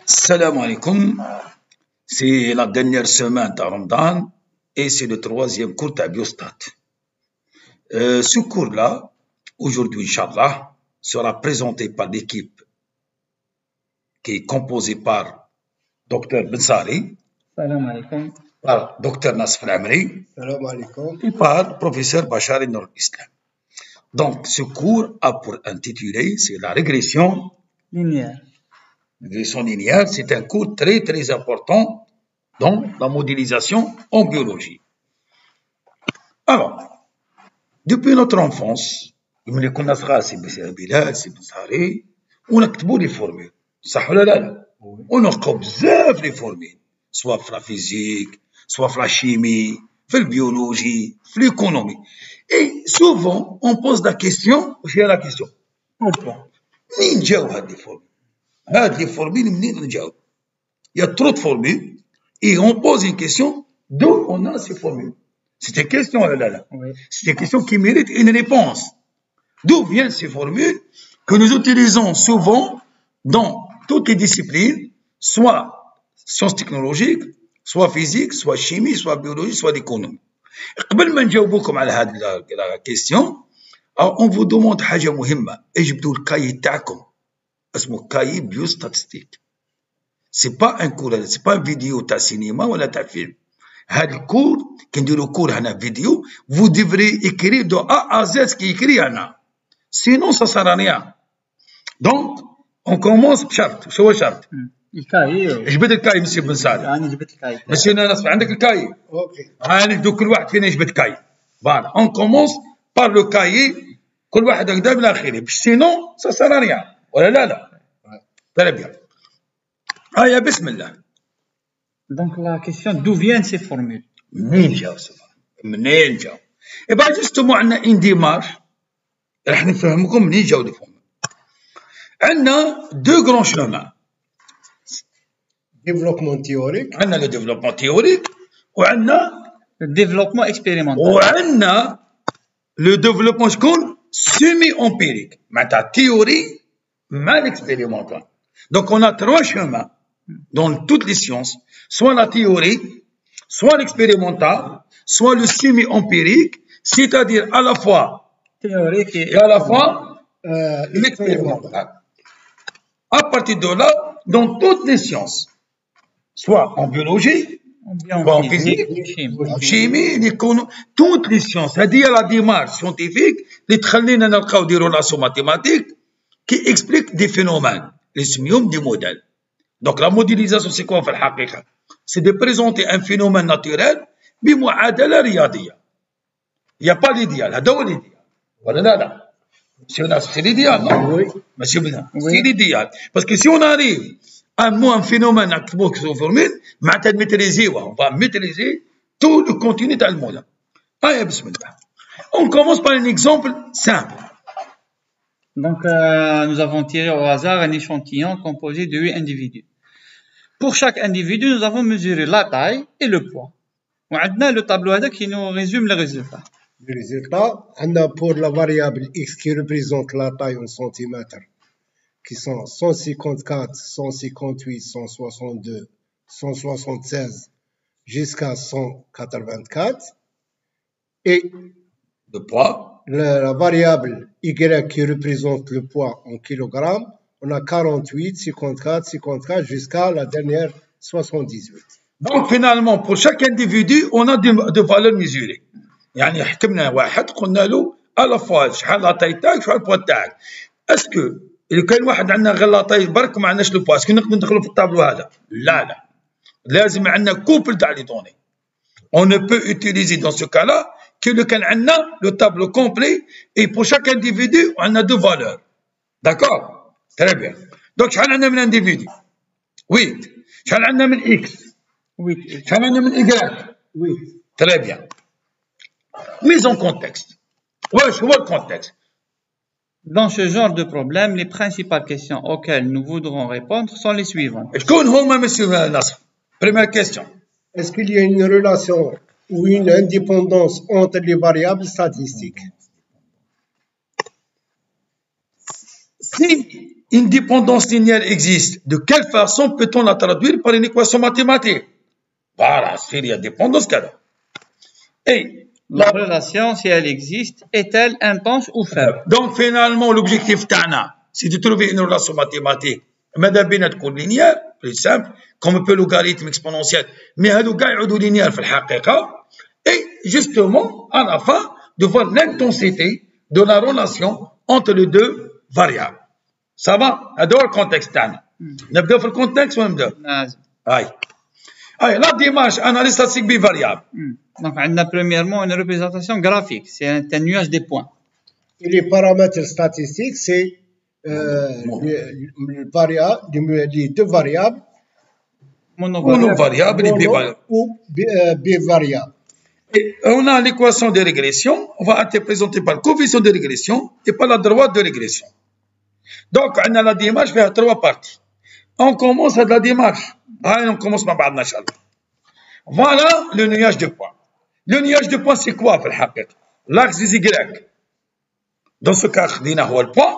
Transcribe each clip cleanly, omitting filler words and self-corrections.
Salam alaikum. C'est la dernière semaine de Ramadan et c'est le troisième cours de Biostat. Ce cours-là, aujourd'hui, Inch'Allah, sera présenté par l'équipe qui est composée par Dr Bensari, Salam alaikum. par Dr Nasf Al-Amri Salam alaikum. et par Professeur Bachar Nur Islam. Donc, ce cours a pour intitulé, c'est la régression Linéaire. Régression linéaire, c'est un cours très très important dans la modélisation en biologie. Alors, depuis notre enfance, ملي كنا صغار سي بلال سي بنصاري ونكتبوا لي فورمول صح ولا لا؟ ونلقاو بزاف لي فورمول سواء في لا فيزيك سواء في لا شيمي في البيولوجي في ليكونومي اي سوفون اون بوز لا كيستيون واش هي لا كيستيون؟ منين جاو هاد لي فورمول؟ هاد لي فورمول منين جاو؟ يا ترو دو فورمول اي اون بوز اون كيستيون دو اون ا سي فورمول. C'est une question, là. Oui. C'est une question qui mérite une réponse. D'où viennent ces formules que nous utilisons souvent dans toutes les disciplines, soit sciences technologiques, soit physique, soit chimie, soit biologie, soit économie. قبل ما نجاوبوكم على هذه la question, on vous demande حاجة مهمة. اجبدوا الكاي تاعكم. اسمه كاي بيوستاتستيك. C'est pas un cours, c'est pas une vidéo تاع cinéma ولا تاع فيلم. هذا الكور كنديرو كور هنا فيديو vous devrez écrire de A à Z ce qui est écrit هنا sinon ça sert à rien. Donc on commence بشرط. شو هو الشرط؟ الكاي. جبد الكاي مسيو بن سالم. أنا جبت الكاي. مسيو ناصر عندك الكاي؟ اوكي. هاني دو كل واحد فينا يجبد كاي. فوالا on commence par le cahier كل واحد هكذا من اخره sinon ça sert à rien ولا لا؟ très bien. هيا بسم الله. Donc la question d'où viennent ces formules? منين جاو صفر؟ منين جاو؟ يبقى جستمو عندنا ان ديمارش راح نفهمكم منين جاو لي فورمول. عندنا دو غران شومان. ديفلوبمون تيوريك. عندنا لو ديفلوبمون تيوريك وعندنا Le développement expérimental. وعندنا لو ديفلوبمون شكون؟ سيمي امبيريك معناتها تيوري مع l'expérimental. Donc on a trois chemins dans toutes les sciences, soit la théorie, soit l'expérimental, soit le semi-empirique, c'est-à-dire à la fois Théorique et à la fois l'expérimental. À partir de là, dans toutes les sciences, soit en biologie, soit en physique, en chimie, toutes les sciences. C'est-à-dire la démarche scientifique, les تخلينا نلقاو des relations mathématiques qui expliquent des phénomènes, les simium des modèles. Donc la modélisation c'est quoi في الحقيقة؟ C'est de présenter un phénomène naturel بمعادلة رياضية. Il n'y a pas l'idéal, هذا هو l'idéal. ولا لا؟ C'est l'idéal, non? Oui. Monsieur Bina, c'est l'idéal. Parce que si on arrive à un phénomène نكتبوه sous formule, معناتها نميتريزيوه. On va maîtriser tout le contenu تاع الموديل. هيا بسم الله. On commence par un exemple simple. Donc nous avons tiré au hasard un échantillon composé de 8 individus. Pour chaque individu, nous avons mesuré la taille et le poids. وعندنا le tableau هذا qui nous résume les résultats. Le résultat, on a pour la variable x qui représente la taille en centimètres, qui sont 154, 158, 162, 176 jusqu'à 184. Et Le poids. la variable y qui représente le poids en kilogrammes, on a 48, 54, 54 jusqu'à la dernière 78. Donc finalement pour chaque individu on a des valeurs mesurées. يعني حكمنا واحد قلنا له على فوا شحال لا طاي تاعك شحال البوا تاعك. اسكو إذا كان واحد عندنا غير لا طاي برك ما عندناش لو بوا اسكو نقدر ندخلوا في الطابلو هذا؟ لا لازم عندنا كوبل تاع لي دوني. On ne peut utiliser dans ce cas-là que le كان عندنا le tableau complet et pour chaque individu on a deux valeurs. D'accord? Très bien. Donc شحال عندنا من individu؟ 8. شحال عندنا من x؟ 8. شحال عندنا من y؟ Oui. Très bien. Mise en contexte. واش هو الcontexte؟ Dans ce genre de problème, les principales questions auxquelles nous voudrons répondre sont les suivantes. شكون هما monsieur Nasr؟ Première question. Est-ce qu'il y a une relation ou une indépendance entre les variables statistiques? Si une dépendance linéaire existe, de quelle façon peut-on la traduire par une équation mathématique? Voilà, il y a dépendance qu'elle a. Et la relation, si elle existe, est-elle intense ou faible? Donc, finalement, l'objectif Tana, c'est de trouver une relation mathématique. ماذا بينا تكون linéaire, plus simple, comme un peu logarithme exponentiel. Mais هادو كاع يعودوا linéaire في الحقيقة. Et justement, à la fin, de voir l'intensité de la relation entre les deux variables. Ça va? هذا هو الكونتكست تاعنا. نبداو في الكونتكست ولا نبداو؟ لازم. هاي la démarche analyse statistique bivariable. Donc, on a premièrement une représentation graphique, c'est un nuage des points. Et les paramètres statistiques, c'est les deux variables monovariables et bivariables. Ou bivariables. Et on a l'équation de régression, on va être présenté par le coefficient de régression et par la droite de régression. Donc, on a la démarche vers trois parties. On commence à la démarche. On commence par Inch'Allah. Voilà le nuage de points. Le nuage de points, c'est quoi, في الحقيقة? L'axe des Y. Dans ce cas, خدينا هو le point.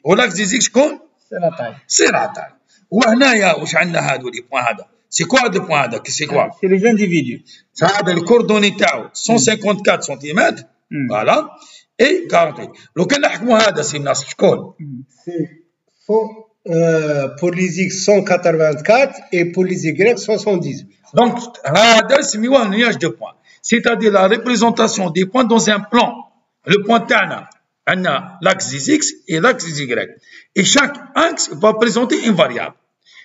والaxe des X شكون؟ C'est la taille. C'est la taille. وهنايا واش عندنا هادو لي بوان هذا؟ C'est quoi le point هذا؟ C'est quoi? C'est les individus. هذا الكوردوني تاعو 154 سنتيمتر. Voilà. Et 48. لو كان نحكموا هذا سي الناس شكون؟ Pour les X 184 et pour les Y 78. Donc, هذا سميوه nuage de points. C'est-à-dire la représentation des points dans un plan. Le point تاعنا عندنا l'axe des X et l'axe des Y. Et chaque axe va présenter une variable.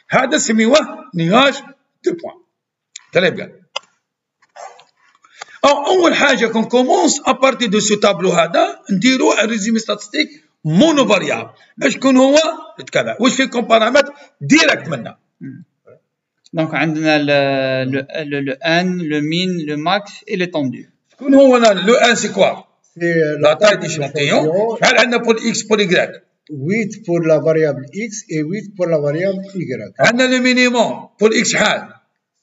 هذا سميوه nuage de points. Très bien. Alors, أول حاجة qu'on commence à partir de ce tableau هذا نديرو un résumé statistique monovariable. شكون هو؟ كذا. واش فيه كوم بارامتر ديريكت منا. Donc, on a le N, le min, le max et l'étendue. شكون هو le N c'est quoi? C'est La taille d'échantillon. شحال عندنا pour X pour Y? 8 pour la variable X et 8 pour la variable Y. عندنا le minimum pour X شحال؟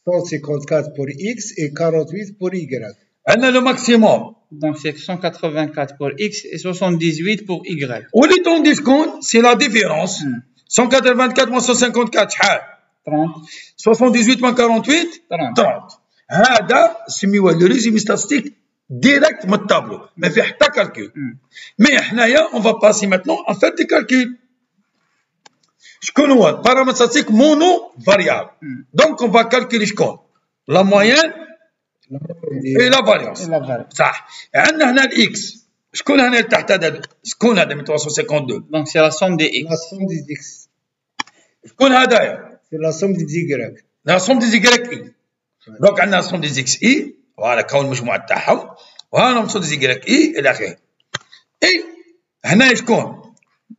154 pour X et 48 pour Y. عندنا le maximum. Donc, c'est 184 pour X et 78 pour Y. والétendue شكون؟ C'est la différence. 184 moins 154 شحال؟ 30. 78 moins 48 30. هذا سميوه le résumé statistique direct من التابلو ما فيه حتى كالكول. مي حنايا on va passer maintenant à faire des calculs. شكون هو؟ paramètre statistique monovariable. Donc on va calculer شكون؟ la moyenne et la variance. صح. عندنا هنا الاكس. شكون هنا تحت هذا؟ شكون هذا 1352؟ Donc c'est la somme des X. La somme des X. شكون هذايا؟ C'est la somme des Y. La somme des Y. Donc عندنا la somme des X I. Voilà كون المجموعة تاعهم. وهنا la somme des Y I إلى آخره. إي هنايا شكون؟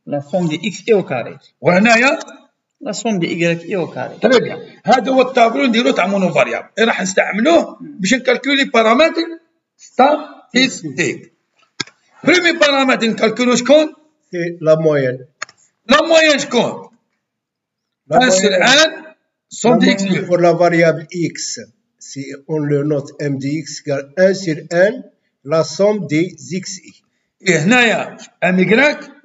La somme des X et au carré. وهنايا La somme des Y et au carré. تري بيان. هذا هو التابلو نديروه تاع مونو فاريابل. راح نستعملوه باش نكالكولي بارامتر ستاتيستيك. بريمي بارامتر نكالكولو شكون؟ C'est la moyenne. لا موين شكون؟ 1 sur n somme de x. Pour la variable X, si on le note m de X égale 1 sur n, la somme des XI. Et هنايا ام y.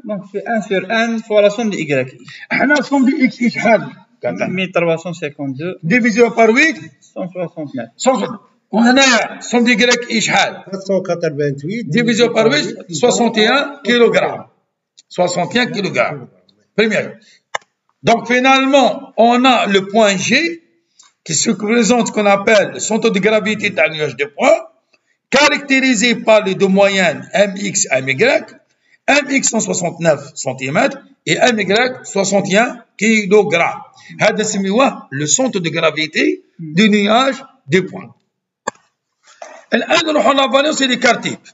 Donc c'est 1 sur n fois la somme des Y. حنا somme de x شحال؟ 1352 divisé par 8 169. 160. وهنايا somme de y شحال؟ 488 divisé par 8 61 kg. 61 kg. Première. Donc finalement, on a le point G qui se représente ce qu'on appelle le centre de gravité d'un nuage de points, caractérisé par les deux moyennes MX et MY, MX 169 cm et MY 61 kg. C'est le centre de gravité du nuage de points. الآن نروح à la variance et l'écart type.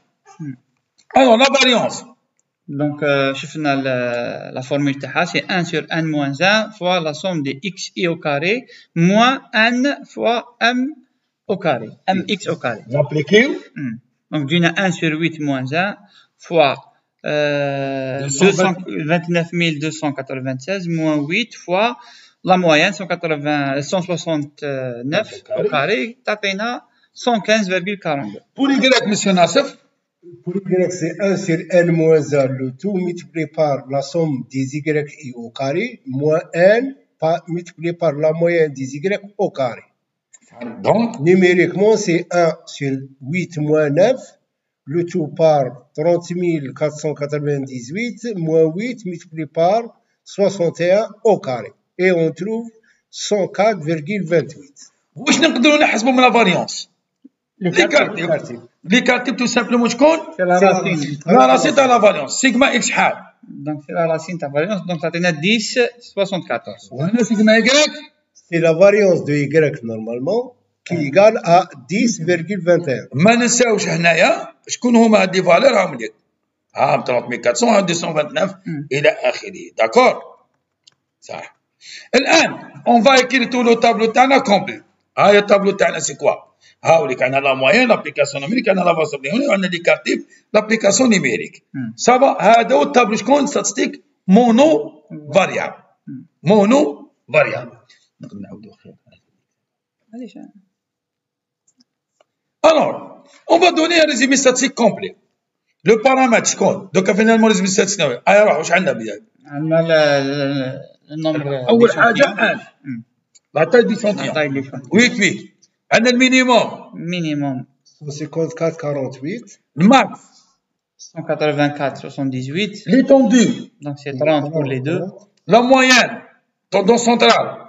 Alors la variance. Donc, la formule تاعها c'est 1 sur n moins 1 fois la somme des x i au carré moins n fois m au carré, mx au carré. J'applique. Donc, d'une 1 sur 8 moins 1 fois 29 296 moins 8 fois la moyenne 169 au carré, تعطينا 115,42. Pour Y, monsieur Nassef, Pour y, c'est 1 sur n moins 1, le tout multiplié par la somme des y au carré, moins n multiplié par la moyenne des y au carré. Donc, numériquement, c'est 1 sur 8 moins 9, le tout par 30 498, moins 8 multiplié par 61 au carré. Et on trouve 104,28. واش نقدروا نحسبوا من لا فاريونس؟ لي كارتيب تو سامبلومون شكون؟ C'est la racine. لا راسين تاع لا فاريونس سيغما اكس شحال؟ Donc c'est la racine de la variance. Donc تعطينا 10 74. وهنا سيغما يكراك C'est la variance de y normalement qui est égale à 10,21. ما ننساوش هنايا شكون هما هاد لي فالور هاهم ليك ها 3400 ها 229 الى اخره داكور صح. الان اون فا écrire tout le tableau تاعنا كومبلي. هاي التابلو تاعنا سي كوا هاوليك عندنا لا موين لابليكاسيون نوميريك عندنا لا فاسون نوميريك عندنا لي كارتيب لابليكاسيون نوميريك صافا. هذا هو التابلو شكون ستاتستيك مونو فاريابل مونو فاريابل. نقدر نعاودو خير معليش. Alors, on va donner un résumé statistique complet. Le paramètre شكون؟ دوكا finalement résumé statistique هاي راح واش عندنا بيان؟ عندنا النمبر أول حاجة ان لا تاي ديشونتيون 8 عندنا المينيموم minimum 154,48. الماكس 184 78. l'étendue Donc c'est 30 pour les deux. la moyenne tendance centrale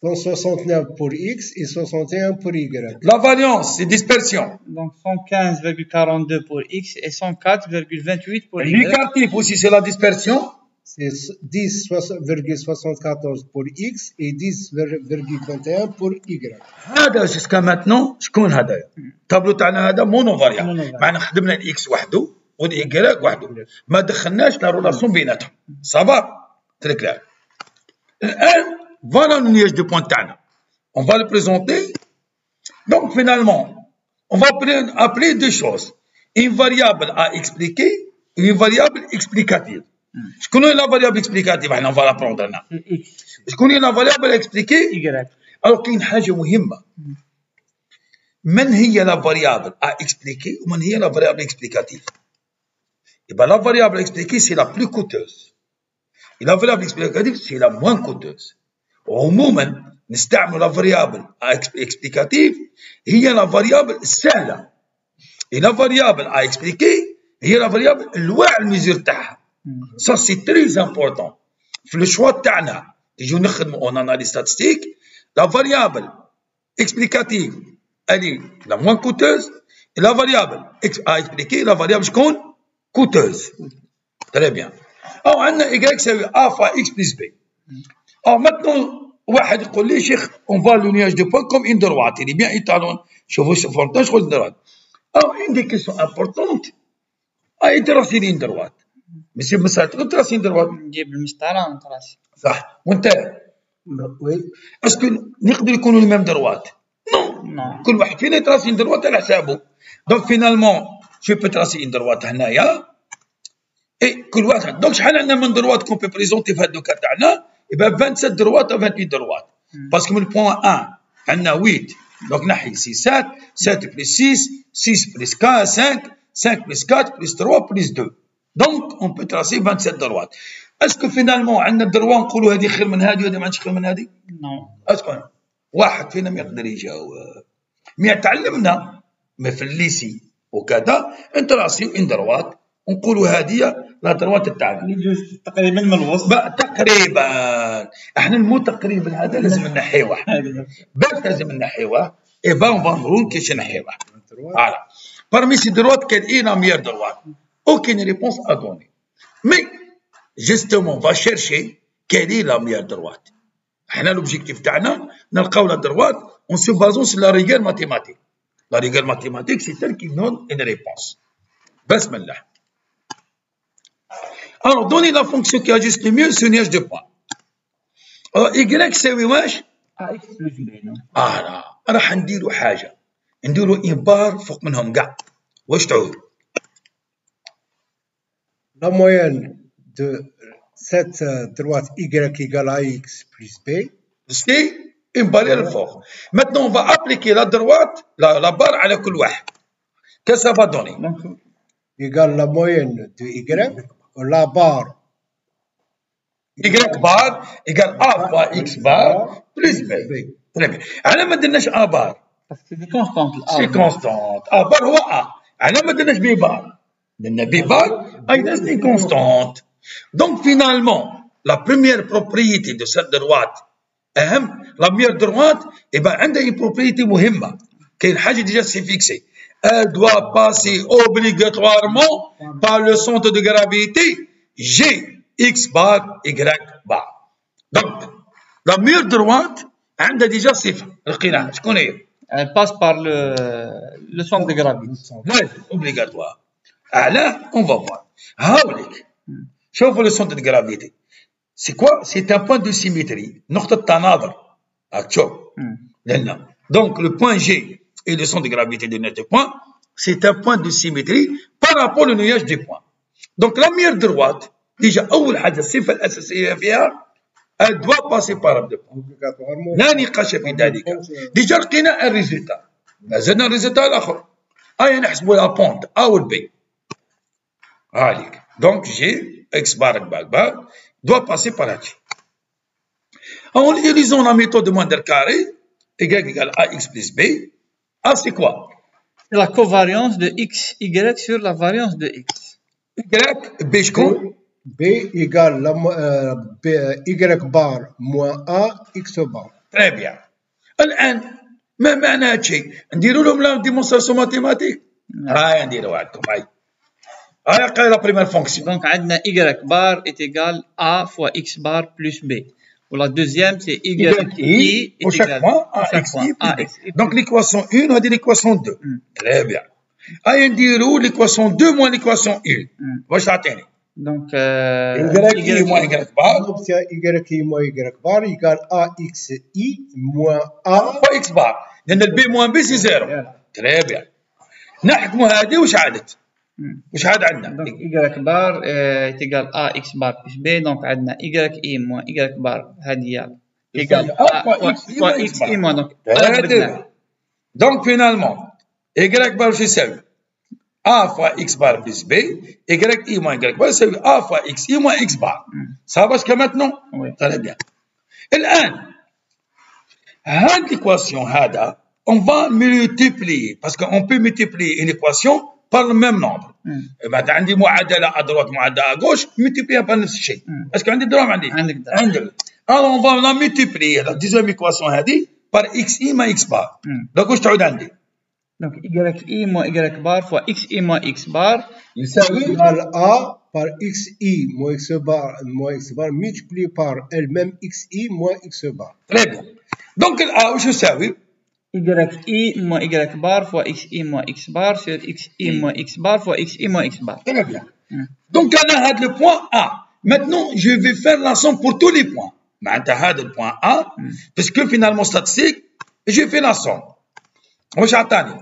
169 pour x et 61 pour y. la variance c'est dispersion. Donc 115,42 pour x et 104,28 pour y. l'écartif aussi c'est la dispersion. C'est 10,74 pour x et 10,21 pour y. هذا jusqu'à maintenant شكون هذايا؟ التابلو تاعنا هذا مونو فاريابل معنا خدمنا الاكس وحده والايكغيك وحده ما دخلناش لا رولاسيون بيناتهم صافا تري كلير. الان voilà le nuage de points تاعنا on va le présenter. Donc finalement on va appeler deux choses, une variable à expliquer et une variable explicative. شكون هي لا فاريابل اكسبليكاتيف؟ احنا فا لابروندر هنا. شكون هي لا فاريابل اكسبليكي؟ y. الوغ كاين حاجه مهمه، من هي لا فاريابل ا اكسبليكي ومن هي لا فاريابل اكسبليكاتيف؟ يبقى لا فاريابل اكسبليكي سي لا بلو كوتوز et la variable explicative c'est la moins coûteuse. عموما نستعمل لا فاريابل اكسبليكاتيف هي لا فاريابل السهله et la variable à expliquer هي لا فاريابل الواعي الميزور تاعها. Ça c'est très important. في الشوا تاعنا نجيو نخدموا اون اناليز ستاتستيك لا فاريابل اكسبليكاتيف elle est la moins coûteuse et la variable à expliquer la variable شكون؟ coûteuse. Très bien. أو عندنا y يساوي a fois x plus b. أو maintenant واحد يقول لي شيخ on va le nuage de points comme une droite. Il est bien étalon. شوفوا شوفوا شغل droite. أو une des questions importantes أي تراسي لين droite. ماشي مسألة تراسي droite. نجيب المسطرة ونتراسي. صح. وأنت Oui. اسكو نقدر يكونوا الميم دروات؟ نو. كل واحد فينا يتراسي دروات على حسابه. دونك فينالمون جو بو تراسي دروات هنايا اي كل واحد. دونك شحال عندنا من دروات كون بو بريزونتي في هاد لو كا تاعنا؟ يبقى 27 دروات او 28 دروات. باسكو من البوان 1 عندنا 8 دونك نحي سي 7 7 بلس 6 6 بلس 5 5 بلس 4 بلس 3 بلس 2. دونك اون بو تراسي 27 دروات. اسكو فينالمون عندنا الدروات نقولوا هذه خير من هذه وهذه ما عندش خير من هذه؟ نو. اسكو واحد فينا ما يقدر يجاوب. مي تعلمنا ما في الليسي وكذا انتراسيو ان دروات ونقولوا هذه لا دروات تاعنا تقريبا من الوسط. تقريبا احنا المو تقريبا هذا لازم نحيوه باش لازم نحيوه اي با اون فانرون كيش نحيوه. فوالا parmi ces droites quelle est la meilleure droite? Aucune réponse à donner. Mais justement on va chercher quelle est la meilleure droite. احنا l'objectif تاعنا نلقاو لا droite en se basant sur la rigueur mathématique. La rigueur mathématique c'est elle qui donne une réponse. بسم الله. Alors donnez la fonction qui ajuste le mieux ce nuage de points. Alors y يساوي واش؟ اكس بلس بي. راح نديروا حاجه نديروا إبار فوق منهم كاع. واش تعود؟ La moyenne de cette droite y égale à x plus b. C'est une barrière الفوق. Maintenant on va appliquer la droite la barre على كل واحد. Qu'est-ce que ça va donner? égale la moyenne de y, la barre Y bar égale A fois X bar plus B. Très bien. على ما درناش A bar. Parce que c'est constante. C'est constante. A bar هو A. على ما درناش B bar. درنا B bar أيضا c'est constante. Donc finalement, la première propriété de cette droite أهم. La meilleure droite, eh ben, عندها une propriété مهمة. كاين حاجة déjà c'est fixé. Elle doit passer obligatoirement par le centre de gravité G. X bar, Y bar. Donc, la meilleure droite, عندها déjà صفة. لقيناها. شكون هي؟ Elle passe par le centre de gravité. لازم obligatoire. أعلاه, on va voir. هاوليك. شوفوا le centre de gravité. C'est quoi? C'est un point de symétrie. نقطة تناظر. تشوف. لأن. Donc, le point G et le centre de gravité de notre point, c'est un point de symétrie par rapport au nuage des points. Donc, la meilleure droite, déjà أول حاجة الصفة الأساسية فيها elle doit passer par deux points. لا نقاش في ذلك. déjà لقينا الريزلتا. مازلنا الريزلتا الآخر. هيا نحسبوا لا بونت A و B. هاذيك. donc G X bar bar doit passer par là. En utilisant la méthode de Mendel carré, Y égale AX plus B. A c'est quoi? C'est la covariance de X, Y sur la variance de X. Y B شكون؟ B égale Y bar moins A X bar. Très bien. الآن ما معنى هذا الشيء؟ نديروا لهم لا ديمونستراسيون ماتيماتيك. هاي نديروا عندكم هاي. هاي قايله لا بريمير فونكسيون. Donc عندنا Y bar est égal A fois X bar plus B. Ou la deuxième c'est Y I pour chaque point A X I plus B. Donc l'équation 1 هذه l'équation 2. Très bien. هاي نديروا l'équation 2 moins l'équation 1. واش تعطيني؟ Donc, Y moins Y bar. L'option Y moins Y bar égale AXI moins A fois X bar. لأن البي moins B c'est 0. Très bien. نحكموا هذه وش عادت؟ وش عاد عندنا؟ Donc, Y bar est égal à X bar plus B. Donc, عندنا YI moins Y bar هذه égal à fois XI moins donc Donc, finalement, Y bar وش يساوي؟ A fois X bar plus B, Y moins Y bar يساوي A fois X I moins X bar. Ça va jusqu'à maintenant? Oui. Très bien. الآن هذه l'équation هذا on va multiplier parce qu'on peut multiplier une équation par le même nombre. بعد عندي معادلة à droite معادلة à gauche multiplier par نفس الشيء. Est-ce que عندي دراهم عندي؟ عندك. Alors on va la multiplier la deuxième équation هذه par XI moins X bar. donc واش تعود عندي؟ Donc, YI moins Y bar fois XI moins X bar يساوي égale A par XI moins X bar multiplié par elle-même XI moins X bar. Très bien. Donc, A واش يساوي؟ YI moins Y bar fois XI moins X bar sur XI moins X bar fois XI moins X bar. Très bien. Donc, on a le point A. Maintenant, je vais faire la somme pour tous les points. معناتها هذا le point A, parce que finalement, statistique, je fais la somme. واش عطاني؟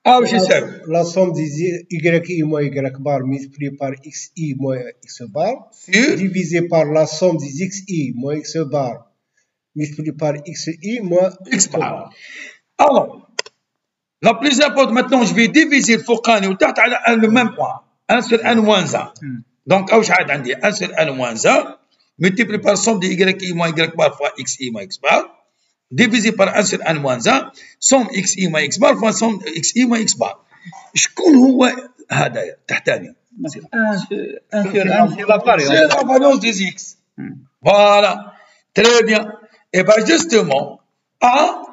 A واش يساوي؟ La somme des YI moins Y bar multiplié par XI moins X bar divisé par la somme des XI moins X bar multiplié par XI moins X bar. Alors, la plus importante maintenant, je vais diviser le فوقاني وتحت على le même point. 1 sur n moins 1. Donc, واش عاد عندي 1 sur n moins 1 multiplié par somme de YI moins Y bar fois XI moins X bar divisé par 1 sur n moins 1 somme XI moins X bar fois somme XI moins X bar. شكون هو هذا تحتاني؟ 1 sur 1 c'est la variance. C'est la variance des X. Voilà. Très bien. Et bien justement, A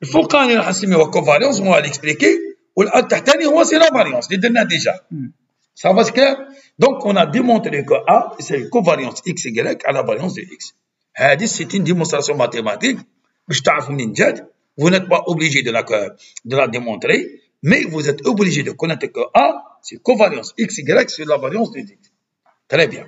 الفوقاني راح نسميوها covariance on va l'expliquer والتحتاني هو c'est la variance اللي درناه déjà. Ça va se clair? Donc on a démontré que A c'est covariance XY à la variance de X. هذه c'est une démonstration mathématique باش تعرفوا منين جات. Vous n'êtes pas obligé de la démontrer, mais vous êtes obligé de connaître que A c'est covariance XY sur la variance de X. Très bien.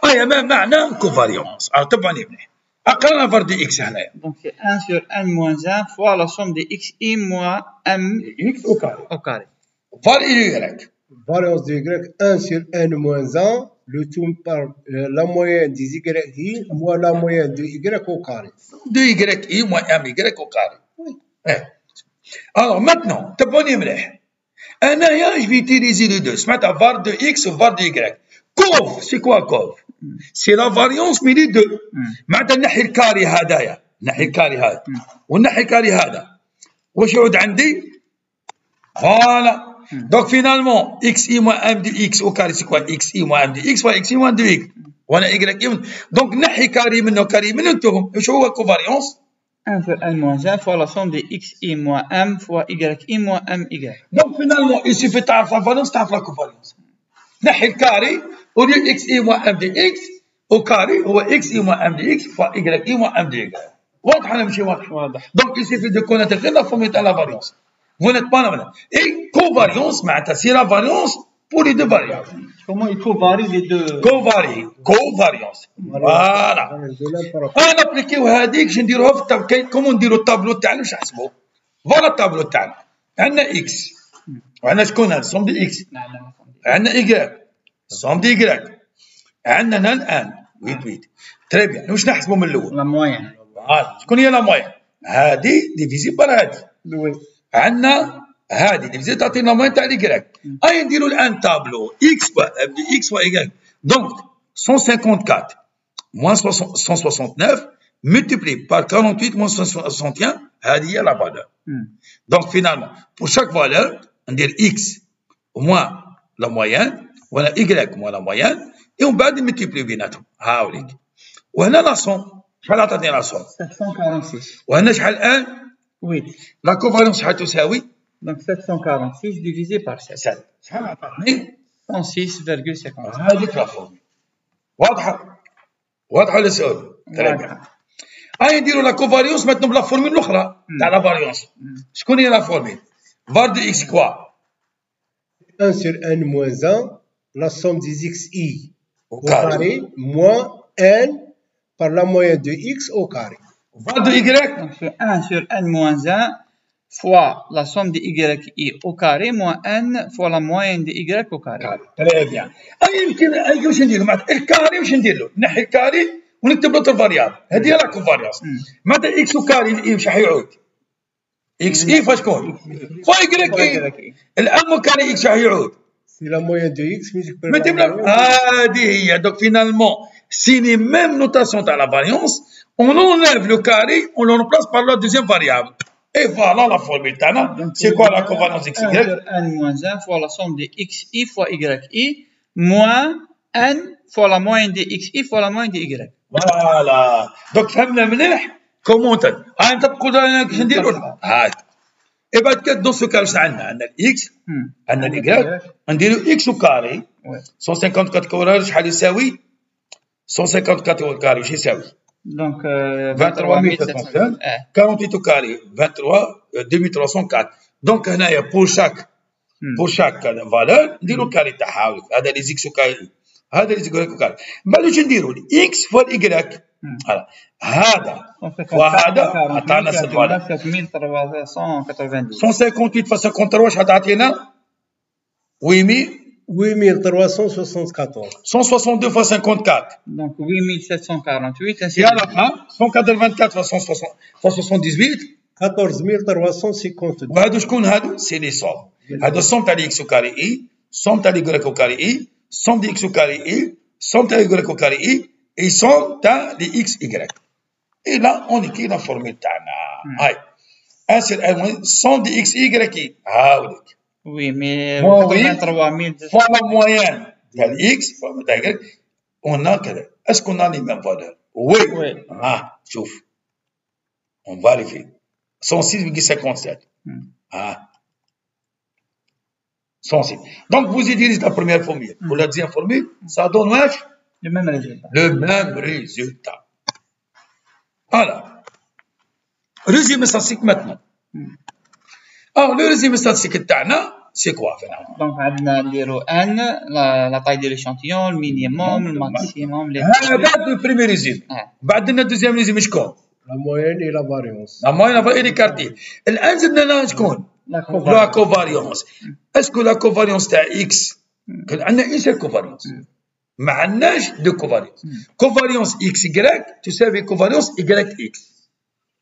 ما معنى covariance؟ تبعني منين؟ أقرأنا فرد X هنايا. Donc c'est 1 sur n moins 1 fois la somme de XI moins M X au carré. au carré. Var Y. Variance de Y 1 sur n moins 1, le tout par la moyenne des YI moins la moyenne de Y au carré. De YI moins MY au carré. Oui. Alors maintenant, تبوني مليح. انايا je vais utiliser les deux سمعتها var de x ou var de y. كوف c'est quoi كوف؟ c'est la variance mais les deux. معناتها نحي الكاري هذايا، نحي الكاري هذا ونحي الكاري هذا، واش يعود عندي؟ فوالا. Donc finalement xi moins m de x au carré c'est quoi؟ xi moins m de x fois xi moins de y. وانا y. Donc نحي كاري منه كاري منه انتهم، واش هو كوفاريونس؟ 1 sur n moins 1 fois la somme de xi moins m fois yi moins my. Donc finalement il suffit تعرف la valence تعرف la covariance. نحي الكاري au lieu xi moins m de x au carré هو xi moins m de x fois yi moins m de y. واضح ولا ماشي واضح؟ واضح. Donc il suffit de connaître غير la formule تاع la variance. Vous n'êtes pas là maintenant. Et covariance معناتها c'est la variance pour les deux variables. Comment il faut varier les deux? Covariance. Voilà. انا ابليكيو هذيك باش نديروها في التابلو. كومون نديرو التابلو تاعنا باش نحسبوه. فوالا التابلو تاعنا. عندنا اكس. وعندنا شكون هذا؟ سوم دي اكس. عندنا ايكغيك. سوم دي ايكغيك. عندنا هنا الان. ويت. تري بيان. واش نحسبوا من الاول؟ لا موين. شكون هي لا موين؟ هذه ديفيزي بار هذه. عندنا هذه ديفيزي تعطينا لا موين تاع الايكغيك. اي نديرو الان تابلو اكس فوا ام دي اكس فوا ايكغيك. دونك 154 moins 169 multiplié par 48 moins 161, هذه هي la valeur. Donc finalement, pour chaque valeur, on dit x moins la moyenne, ولا y moins la moyenne, et on va multiplier بيناتهم. هاوليك. وهنا la somme. شحال عطاتني la somme؟ 746. وهنا شحال الآن؟ Oui. La covariance شحال تساوي؟ Donc 746 divisé par 7. شحال عطاتني؟ 106,50. هذيك لا فورمول. واضحة؟ واضحة ولا سؤال؟ تري بيان. هاي نديرو لا كوفاريونس ماتنو بلا فورمول الأخرى تاع لا فاريونس. شكون هي لا فورمول؟ فار دو إكس كوا؟ 1 sur n moins 1, la somme des xi au carré moins n par la moyenne de x au carré. فار دو إيكغيك؟ Donc c'est 1 sur n moins 1 fois la somme de yi au carré moins n fois la moyenne de y au carré. تري بيان. أي يمكن أي واش نديرو؟ معناتها الكاري واش ندير له؟ نحي الكاري ونكتب له الفاريابل. هذه هي لا كوفاريونس. معناتها اكس وكاري واش حيعود؟ اكس اي فاشكون؟ فوا ايكغيك اي. الان كاري اكس حيعود؟ C'est la moyenne de x multiplié par la moyenne. هذه هي. Donc finalement, si les mêmes notations dans la variance, on enlève le carré, on le remplace par la deuxième variable. Et voilà la formule tana. C'est quoi la covariance xy? 1 sur n moins 1 fois la somme de xi fois yi moins n fois la moyenne de xi fois la moyenne de y. Voilà. Donc فهمنا مليح كومون انت تقول انا كيفاش نديروا؟ هاي. Et بعد كده dans ce cas واش عندنا؟ عندنا الاكس عندنا الايكغيك نديروا اكس وكاري 154 كورة شحال يساوي؟ 154 كاري واش يساوي؟ Donc 23 48 au carré 23 2304. Donc هنايا pour chaque valeur نديروا الكاري تاعها. هذا لي زيكس وكاري هذا لي زيكس وكاري. بعد واش نديروا؟ اكس فوا الايكغيك. هذا وهذا عطانا 7390. 158 فاس 53 شحال تعطينا؟ 800 8374. 162 fois 54. Donc 8748. Et à la fin, 184 fois 178. 14352. وهادو شكون هادو؟ سي لي صوم. هادو الصوم تاع اكس وكاري اي، صوم تاع لي او كاري اي، صوم دي اكس وكاري اي، صوم تاع لي او كاري اي، اي صوم تاع لي اكس ايكغيك. اي لا اون ايكي لا فورمول تاعنا. هاي. ان سير ان صوم دي اكس ايكغيك اي. هاوليك. Oui, mais fois 83 la moyenne de x fois de y, on a que est-ce qu'on a les mêmes valeurs? Oui. Ah, chauffe. On va vérifier. 106,57. Ah. 106. Donc vous utilisez la première formule. Pour la deuxième formule, ça donne le même résultat. Le même résultat. Alors, résumé statistique maintenant. Alors, le résumé statistique تاعنا c'est quoi finalement? Donc عندنا نديرو n la taille de l'échantillon, le minimum, le maximum, les هذا le premier résumé. بعد لنا deuxième résumé شكون؟ La moyenne et la variance. La moyenne et l'écarté. الآن زدنا لها شكون؟ La covariance. Est-ce que la covariance تاع x كان عندنا une seule covariance؟ ما عندناش deux covariance. Covariance xy تساوي covariance yx.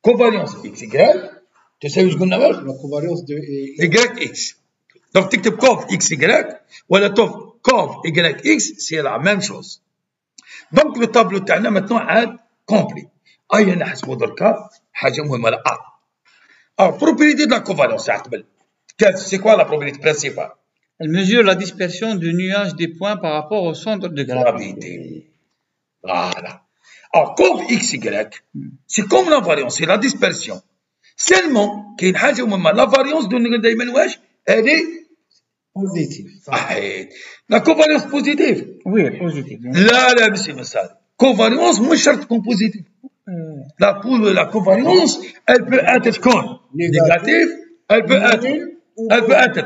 Covariance xy تساوي شكون نقول؟ La covariance de yx. Donc, تكتب كوف اكس واي ولا كوف واي اكس سي لا ميم شوز. دونك لو طابلو تاعنا ماتنون عاد كومبلي. ايا نحسبوا دركا حاجه مهمه لا بروبريتي دو لا كوفالونس تاع قبل. سي كوا لا بروبريتي برينسيبال؟ Elle mesure la dispersion du nuage des points par rapport au centre de gravité. Voilà. Alors, كوف اكس واي سي كوم لا فاريونس سي لا ديسبرسيون. سيلمون كاين حاجه مهمه لا فاريونس دائما واش الي بوزيتيف. صحيح. لا كوفالونس بوزيتيف. Oui, positif. لا ماشي مسائل. كوفالونس مش شرط تكون بوزيتيف. La covariance, elle peut être شكون؟ négative, elle peut être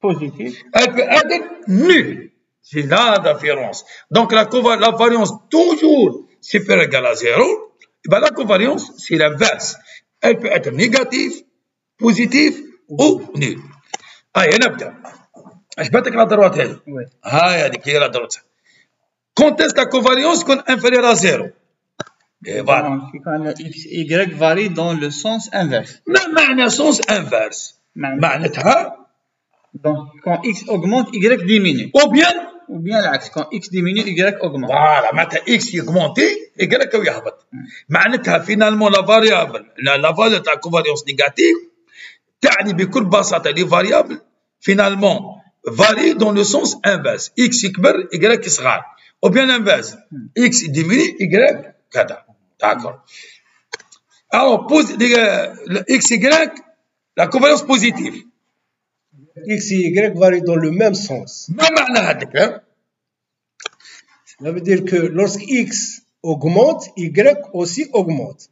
Positif. elle peut être nulle. C'est là la différence. Donc la variance toujours supérieure ou égale à 0. Et ben la covariance, c'est l'inverse. Elle peut être négative, positive ou nulle. Allez, نبدأ. عجبتك la droite هذه؟ Oui. هذيك هي la droite. Quand est-ce que la covariance est inférieure à 0? Et voilà. Donc, quand le x, y varie dans le sens inverse. ما معنى sens inverse؟ معناتها Donc, quand x augmente, y diminue. Ou bien l'axe, quand x diminue, y augmente. فوالا معناتها اكس يغمونتي يقلك ويهبط. معناتها فينالمون لا فاريابل لا فاليو تاع كوفاريونس نيجاتيف تعني بكل بساطه لي فاريابل فينالمون فاري دون لو سونس انفيرس. اكس يكبر y يصغر. او بيان انفيرس اكس ديميني y كذا. داكور. Alors pose x y la covariance positive. X et Y varient dans le même sens. ما معنى هذاك؟ Ça veut dire que lorsque X augmente, Y aussi augmente.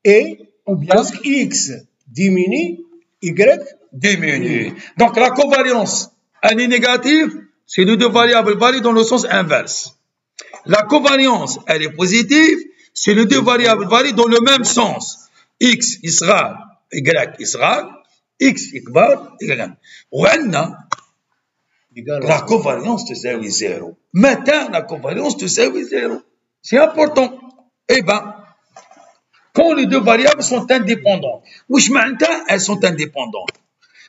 Et lorsque X diminue, Y diminue. Donc la covariance, elle est négative si les deux variables varient dans le sens inverse. La covariance, elle est positive si les deux variables varient dans le même sens. X يصغر Y يصغر X يكبر Y. وعندنا la covariance تساوي زيرو. متى la covariance تساوي زيرو؟ C'est important. Eh ben, quand les deux variables sont indépendantes. واش معناتها elles sont indépendantes؟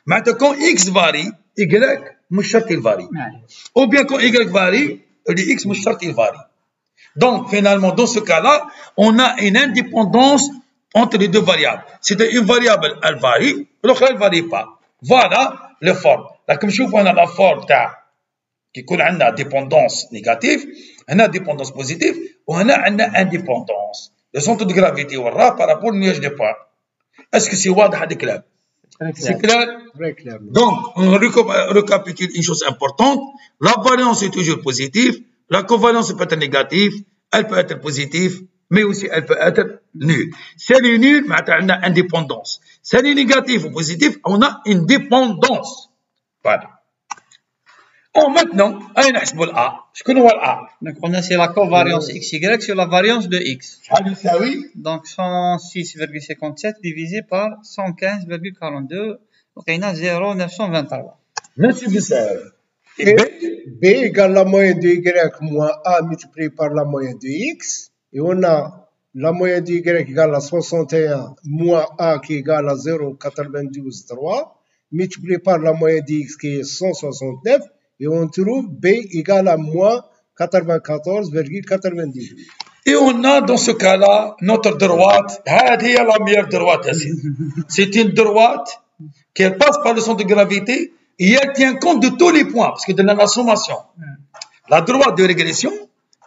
معناتها quand X varie, Y مش شرط يفاري. Ou bien quand Y varie, les X مش شرط يفاري. Donc, finalement, dans ce cas-là, on a une indépendance entre les deux variables. C'est une variable, elle varie, l'autre, elle ne varie pas. Voilà les formes. Là, comme je vois, on a la forme qui a une dépendance négative, on a dépendance positive, on a une indépendance. Le centre de gravité par rapport au nuage de points. Est-ce que c'est واضح هذا الكلام؟ C'est clair? Très clair. Donc, on récapitule une chose importante. La variance est toujours positive. La covariance peut être négative. Elle peut être positive. Mais aussi, elle peut être nulle. Si elle est nulle, on a indépendance. Si elle est négative ou positive, on a une dépendance. Voilà. Oh, maintenant, on a A. Je connais A. Donc, on a c'est la covariance XY sur la variance de X. Ça oui. Donc, 106,57 divisé par 115,42. Donc, on a 0,923. Merci beaucoup. Et B égale la moyenne de Y moins A multiplié par la moyenne de X. Et on a la moyenne de Y égale à 61 moins A qui est égal à 0,92,3 multiplié par la moyenne de X qui est 169. Et on trouve B égale à moins 94,98. Et on a dans ce cas-là notre droite. C'est la meilleure droite. C'est une droite qui passe par le centre de gravité et elle tient compte de tous les points parce que dans la sommation. La droite de régression,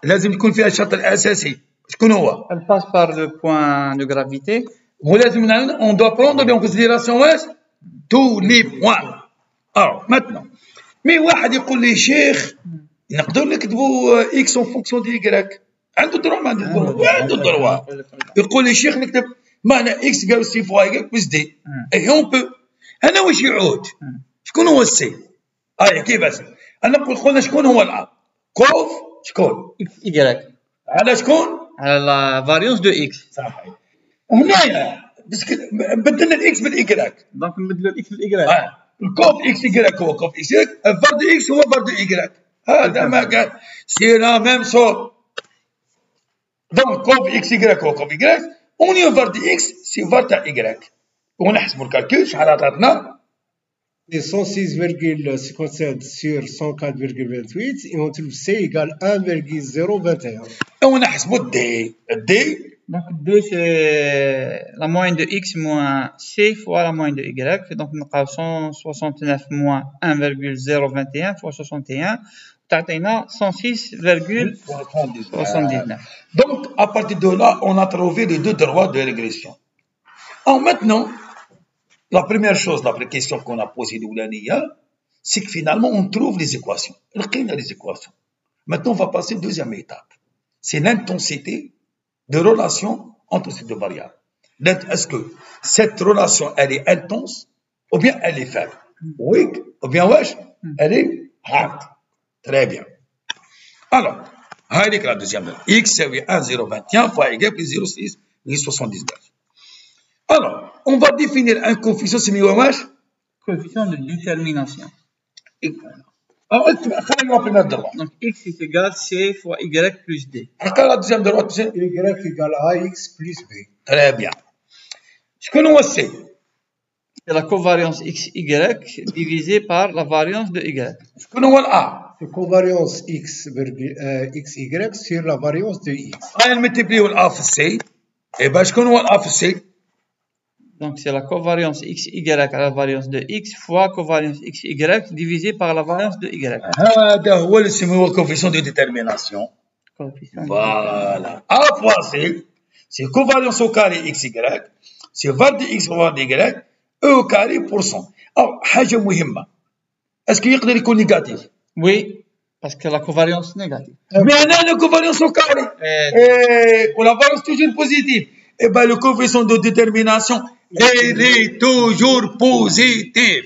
لازم يكون فيها الشرط الأساسي. شكون هو؟ Elle passe par le point de gravité. ولازم on doit prendre en considération tous les points. Alors maintenant. مي واحد يقول لي شيخ نقدر نكتبوا اكس اون فونكسيون دي Y. عنده دروا ما عنده دروا؟ عنده دروا. يقول لي شيخ نكتب معنى اكس يساوي سي فوا Y بلس دي. اي اون بو. انا واش يعود؟ شكون هو السي؟ كيفاش؟ انا نقول خونا شكون هو الاب؟ كوف شكون؟ Y. على شكون؟ على لا فاريونس دو اكس. صحيح. هنايا بدلنا الاكس بالاي. دونك نبدلوا الاكس بالاي. الكوف اكس Y هو كوف اكس Y. الفار دو اكس هو فار دو Y. هذا ما قال. سي لا ميم سو. دونك كوف اكس Y هو كوف Y. اونيو فار دو اكس سي فار تاع Y. ونحسبوا الكالكول شحال عطاتنا؟ C'est 106,57 sur 104,28 et on trouve C égale 1,021. Et on a حسبوا D. Donc 2 c'est la moyenne de x moins c fois la moyenne de y. Donc on a 169 moins 1,021 fois 61. تعطينا 106,79. Donc, à partir de là, on a trouvé les deux droits de régression. Alors maintenant, la première chose, la première question qu'on a posée, c'est que finalement, on trouve les équations. Les équations. Maintenant, on va passer à la deuxième étape. C'est l'intensité de relation entre ces deux variables. Est-ce que cette relation, elle est intense ou bien elle est faible? Oui, ou bien wesh, elle est hard. Très bien. Alors, avec la deuxième règle. X c'est 1,021 fois y plus 0,6,79. Alors, on va définir un coefficient, c'est mieux wesh? Coefficient de détermination. Alors, خلينا في الدروة. Donc x est égal c fois y plus d. هكا la deuxième droite, c'est Y égale AX plus B. très bien. شكون هو C? C'est la covariance xy divisée par la variance de y. شكون هو A? C'est covariance XY sur la variance de X. هاي نملتبليو A في C. يبقى شكون هو A في C? Donc c'est la covariance xy à la variance de x fois covariance xy divisée par la variance de y. هذا هو اللي يسموه coefficient de détermination. Voilà. A fois C, c'est covariance au carré XY, c'est var de X fois var de Y, E au carré pour 100. Alors, حاجة مهمة. Est-ce qu'il يقدر يكون négatif? Oui, parce que la covariance négative. Mais on a la covariance au carré. Ou la variance toujours positive. Eh bien, le coefficient de détermination, il est toujours positif.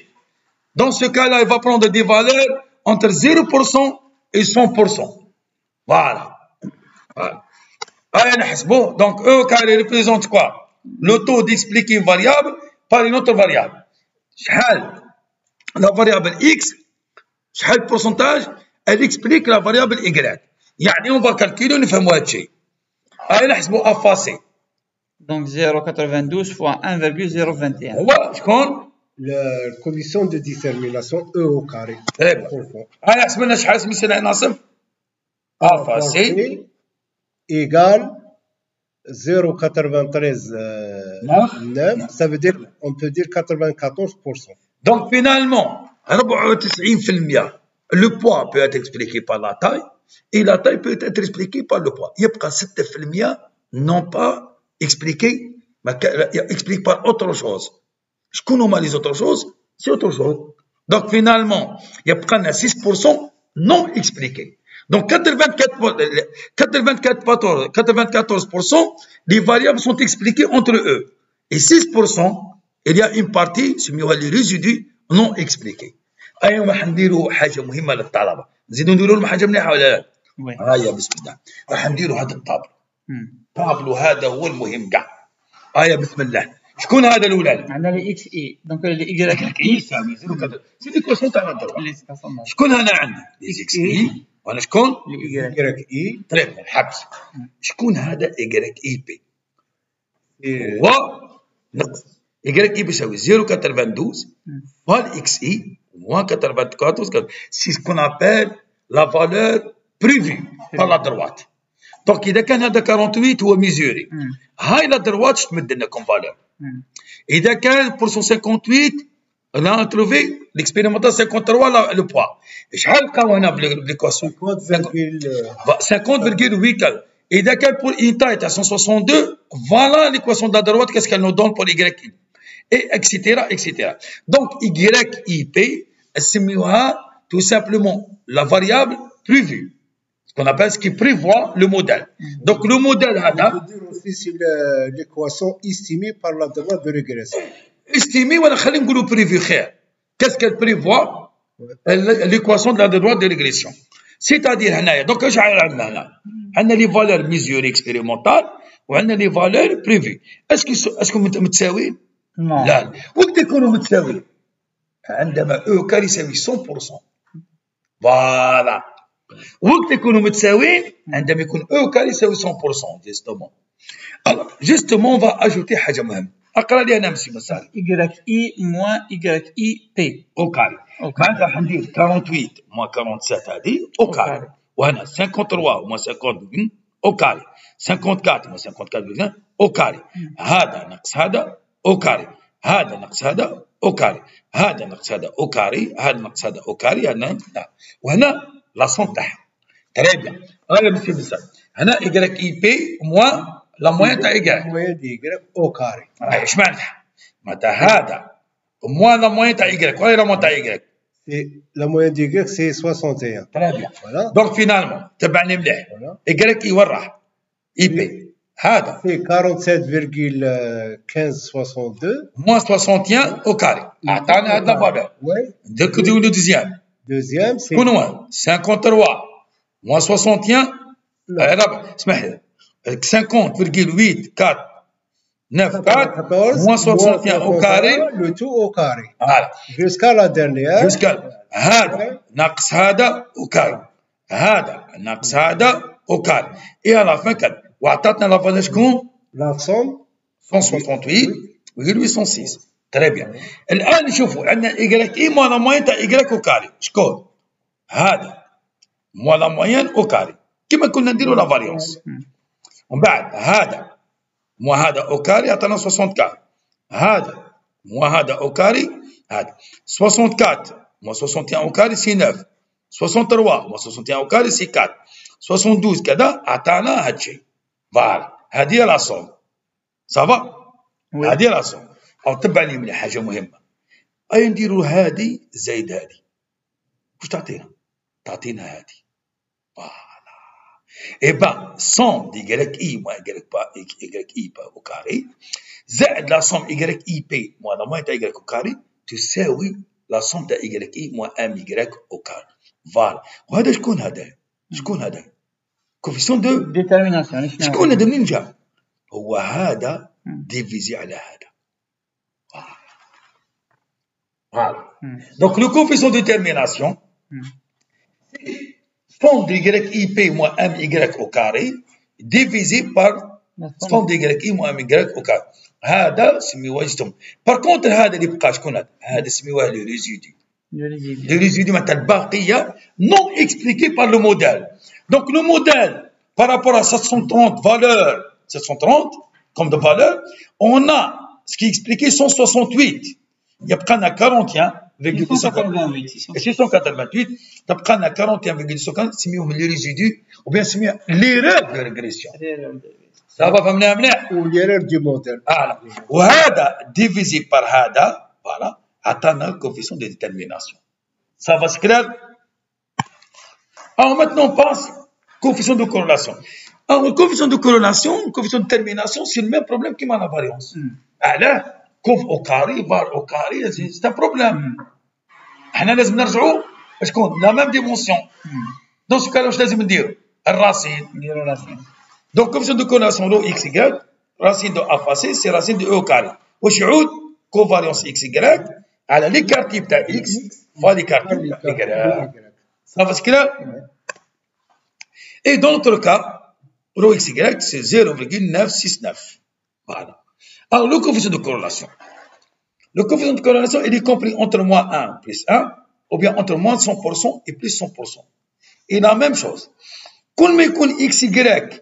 Dans ce cas-là, il va prendre des valeurs entre 0% et 100%. Voilà. Allez, نحسبوا. Donc, E au carré représente quoi? Le taux d'expliquer une variable par une autre variable. شحال la variable X, شحال le pourcentage, elle explique la variable Y. يعني on va calculer ونفهموا هذا الشيء. allez نحسبوا A fois C. Donc 0,92 fois 1,021. هو شكون؟ Le coefficient de détermination E au carré. très bien. allez حسبنا شحال سميتنا ناصف؟ A fois C égale 0,93 ça veut dire, on peut dire 94%. Donc finalement, 94%, le poids peut être expliqué par la taille et la taille peut être expliquée par le poids. يبقى 6% non pas expliqué, mais expliqué par autre chose. شكون هما les autres choses? C'est autre chose. Donc finalement, يبقى لنا 6% non expliqué. Donc 94%, les variables sont expliquées entre eux. Et 6%, il y a une partie, les résidus non expliqués. أيوة راح نديروا حاجة مهمة للطلبة. نزيدوا نديروا لهم حاجة مليحة ولا لا؟ Oui. هيا بسم الله. راح نديروا هذا الطابلو. الطابلو هذا هو المهم كاع. هيا بسم الله. شكون هذا الأولاني؟ عندنا لي اكس اي دونك لي اي يساوي 0 سي ليكواسيون تاع الضرب. شكون هنا عندي؟ لي اكس اي وانا شكون؟ Y I. تري بيان الحبس. شكون هذا إيكغيك إي بي؟ هو نقص إيكغيك إي بي يساوي 0,92 fois إكس إي moins 94. C'est ce qu'on appelle la valeur prévue par la droite. Donc إذا كان هذا 48 هو ميزوري. هاي لا droite تمد لنا كوم فالور. إذا كان pour 158 on a trouvé l'expérimental 53 le poids. شحال لقاو هنا بالإيكواسيون؟ 50,8. إذا كان pour une taille à 162, voilà l'équation de la droite, qu'est-ce qu'elle nous donne pour YI? Et etc. etc. Donc YIP, c'est tout simplement la variable prévue. Ce qu'on appelle ce qui prévoit le modèle. Donc le modèle On peut dire aussi c'est l'équation estimée par la droite de régression. Estimé, voilà, خلينا نقولوا prévu خير. Qu'est-ce qu'elle prévoit? L'équation de la droite de régression. C'est-à-dire هنايا donc اش عندنا هنا؟ عندنا لي فالور ميزوري اكسبيريمونتال وعندنا لي فالور بريفي. اسكو متساويين؟ لا. وقت يكونوا متساويين؟ عندما او كار يساوي 100%. فوالا. وقت يكونوا متساويين عندما يكون او كار يساوي 100% justement. Alors justement on va ajouter حاجة مهمة. اقرا لي انا مسي مسالي YI moins YIP. او كاري معناتها راح ندير 48 moins 47 هذه او كاري وهنا 53 moins 50 او كاري 54 moins 54 او كاري هذا ناقص هذا او كاري هذا ناقص هذا او كاري هذا ناقص هذا او كاري هذا ناقص هذا او كاري هنا وهنا لا سون تاعها تري بيان هذا مسي مسال هنا YIP moins لا موين تاع Y موين دي او كاري ايش معناتها؟ معناتها هذا موان لا موين تاع Y ولا لا موين تاع Y لا موين دي سي 61 تري بيان فوالا دونك فينالمون تبعني مليح Y وين راح؟ IP هذا سي 47,1562 موان 61 او كاري عطانا هاد لا فالور وي دوك نديرو لو دوزيام دوزيام سي شكون هو 53 موان 61 ربع اسمح لي 50,8,4 9 4 moins 61 au carré le tout au carré voilà jusqu'à la dernière jusqu'à هذا ناقص هذا au carré هذا ناقص هذا au carré et à la fin كان وعطاتنا لا فالور شكون la somme 168,806 très bien الان نشوفوا عندنا y moins la moyenne تاع y au carré شكون هذا moins la moyenne au carré كما كنا نديروا لا فاريونس ومن بعد هذا مو هذا او كاري عطانا 64 هذا مو هذا او كاري هذا 64 مو 61 او كاري سي 9 63 مو 61 او كاري سي 4 72 كذا عطانا هذا الشيء فوالا هذه لا صوم صافا هذه لا صوم او تبع لي مليح حاجه مهمه اي نديروا هذه زايد هذه واش تعطينا تعطينا هذه et ben, somme d'YI moins YI au carré, زائد la somme YIP moins la moyenne de Y au carré, تساوي la somme de YI moins MY au carré. Voilà. وهذا شكون هذا؟ شكون هذا؟ coefficient de détermination. شكون هذا منين جا؟ هو هذا ديفيزي على هذا. Voilà. Donc le coefficient de détermination, somme de YIP moins MY au carré divisé par somme de YI moins MY au carré. هذا سميوه جسم. Par contre هذا اللي بقى شكون هذا؟ هذا سميوه لو ريزيدو. Le résidu معناتها الباقية non expliqué par le modèle. Donc le modèle par rapport à 730 valeurs, 730 comme de valeur, on a ce qui est expliqué 168. يبقى لنا 41,688 تبقى لنا 41,688 سميوهم لي ريزيدو وبيان سميوها ليرور دو ريغريسيون صافا فهمناها مليح وليرور دو موديل وهذا ديفيزي بار هذا فوالا عطانا الكوفيسيون دو ديتيرميناسيون صافا سي كلير alors maintenant on passe coefficient de corrélation alors le coefficient de corrélation le coefficient de détermination c'est le même problème que la variance علاه كوف او كاري فار او كاري سي ان بروبليم حنا لازم نرجعوا شكون لا ميم ديمونسيون دونك سو كان واش لازم نديرو الراسين نديرو راسين دونك كوفيسيون دو كورلاسيون رو اكس يكال راسين دو افاسي سي راسين دو او كاري واش يعود كوفاريونس اكس يكال على لي كارتيب تاع اكس فوا لي كارتيب تاع يكال صافا سكلا اي دون نوتر كا رو اكس يكال سي 0,969 فوالا alors le coefficient de corrélation le coefficient de corrélation il est compris entre moins 1 plus 1 ou bien entre moins 100% et plus 100%. Et la même chose. كل ما يكون x y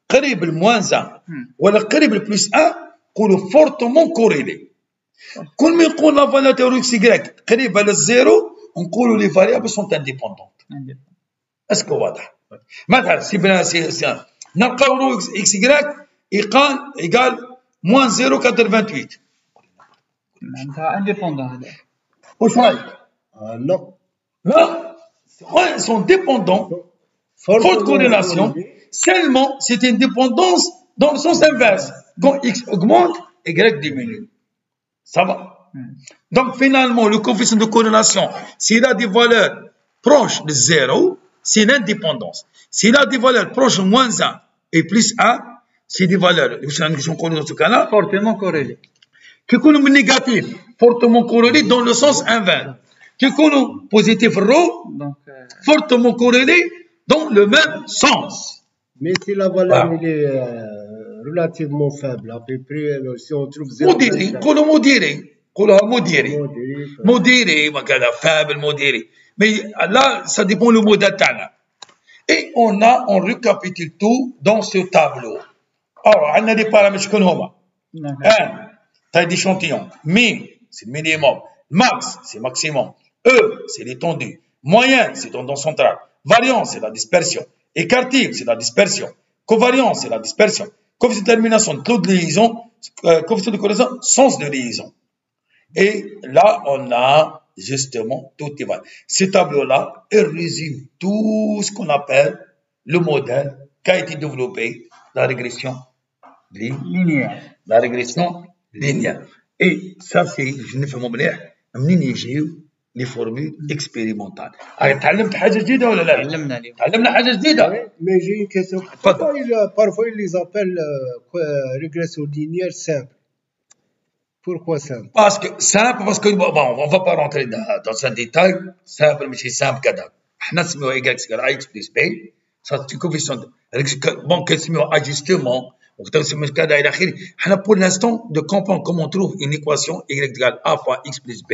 قريب لموان 1 ولا قريب لبلس 1 نقولوا fortement corrélé. كل ما يكون لا فالور تاع x y قريبه للزيرو نقولوا لي فاريابل سونت انديبوندونت. اسكو واضح؟ مثلا سي نلقاو رو x y ايقال moins 0,88 معناتها انديبوندون هذا واش رايك؟ non là ils sont dépendants forte corrélation seulement c'est une dépendance dans le sens inverse quand x augmente y diminue ça va donc finalement le coefficient de corrélation s'il a des valeurs proches de 0 c'est l'indépendance s'il a des valeurs proches de moins 1 et plus 1 c'est des valeurs واش نقولوا dans ce cas là fortement corrélé كيكونوا من نيجاتيف fortement corrélé dans le sens inverse كيكونوا positif rho fortement corrélé dans le même sens mais si la valeur est relativement faible, à peu près, si on trouve 0,25. مديري قولوا مديري قولوها مديري Modéré, مديري وكذا faible مديري mais là ça dépend le modèle تاعنا et on récapitule tout dans ce tableau alors عندنا des paramètres شكون هما un taille d'échantillon min c'est le minimum max c'est maximum E c'est l'étendue moyen c'est tendance centrale variance c'est la dispersion écartive c'est la dispersion covariance c'est la dispersion coefficient de termination taux de liaison coefficient de corrélation sens de liaison. Et là, on a justement tout est valable. Ce tableau-là, il résume tout ce qu'on appelle le modèle qui a été développé, la régression linéaire. La régression linéaire. Et ça, c'est, je ne fais mon blé, منين يجيو les formules expérimentales. تعلمت حاجة جديدة ولا لا؟ علمنا اليوم. تعلمنا حاجة جديدة. Mais j'ai une question. Parfois, ils les appellent régression linéaire simple. Pourquoi simple? Parce que bon, on va pas rentrer dans un détail simple ماشي simple كذا. احنا نسميوها y égale ax plus b. Ça c'est une coefficient bon كنسميوها ajustement وكتب نسميوها كذا إلى آخره. احنا pour l'instant de comprendre comment on trouve une équation y égale a fois x plus b.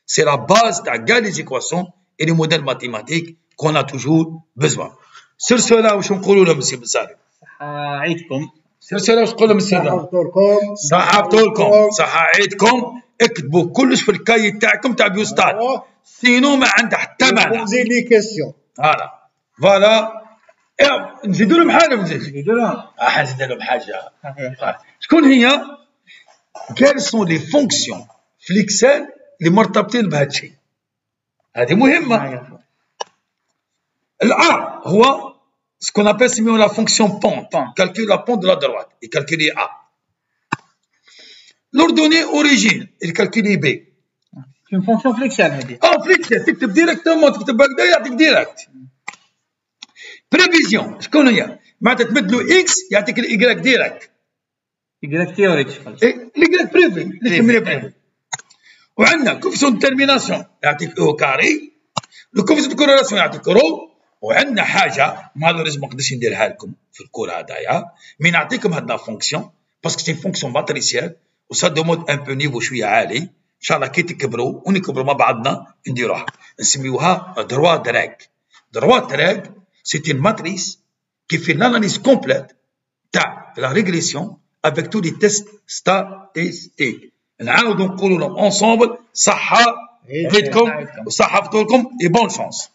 C'est la base تاع les équations et les modèles mathématiques qu'on a toujours besoin. Sur cela واش نقولوا لهم مسيو بن سالم؟ عيدكم. Sur cela واش نقول لهم مسيو؟ صححت لكم صححتكم اكتبوا كلش في الكاي تاعكم تاع بيوستات سينو ما عنده حتى معنى. Posez les questions. فوالا نزيدوا لهم حاجه نزيدوا لهم. نزيد لهم حاجه. شكون هي؟ quelles sont les fonctions في الاكسل اللي مرتبطين بهذا الشيء؟ هذه مهمه. الA هو ce qu'on appelle la fonction pente. Calcule la pente de la droite et calculer A. L'ordonnée origine et calculer B. C'est une fonction flexible هذه. flexible تكتب ديريكتومون تكتب هكذا يعطيك ديريكت. بريفيزيون شكون هي؟ معناتها تمد له اكس يعطيك الايكغيك ديريكت. ايكغيك تيوريتيكال. الايكغيك بريفي اللي تسميه بريفي. وعندنا كوفيسيون ديترميناسيون يعطيك او كاري. لو كوفيسيون دو كوريلاسيون يعطيك رو. وعندنا حاجه مالوريزمون ما نقدرش نديرها لكم في الكور هذايا مي نعطيكم هاد لا فونكسيون باسكو سي فونكسيون ماتريسيال وسا دوموند ان بو نيفو شويه عالي ان شاء الله كي تكبروا ونكبروا مع بعضنا نديروها نسميوها دروا دراك. دروا دراك سي une matrice qui fait l'analyse complète تاع la régression avec tous les tests statistiques. نعاودوا نقولوا لهم ensemble صحه عيدكم وصحه فطوركم et bonne chance.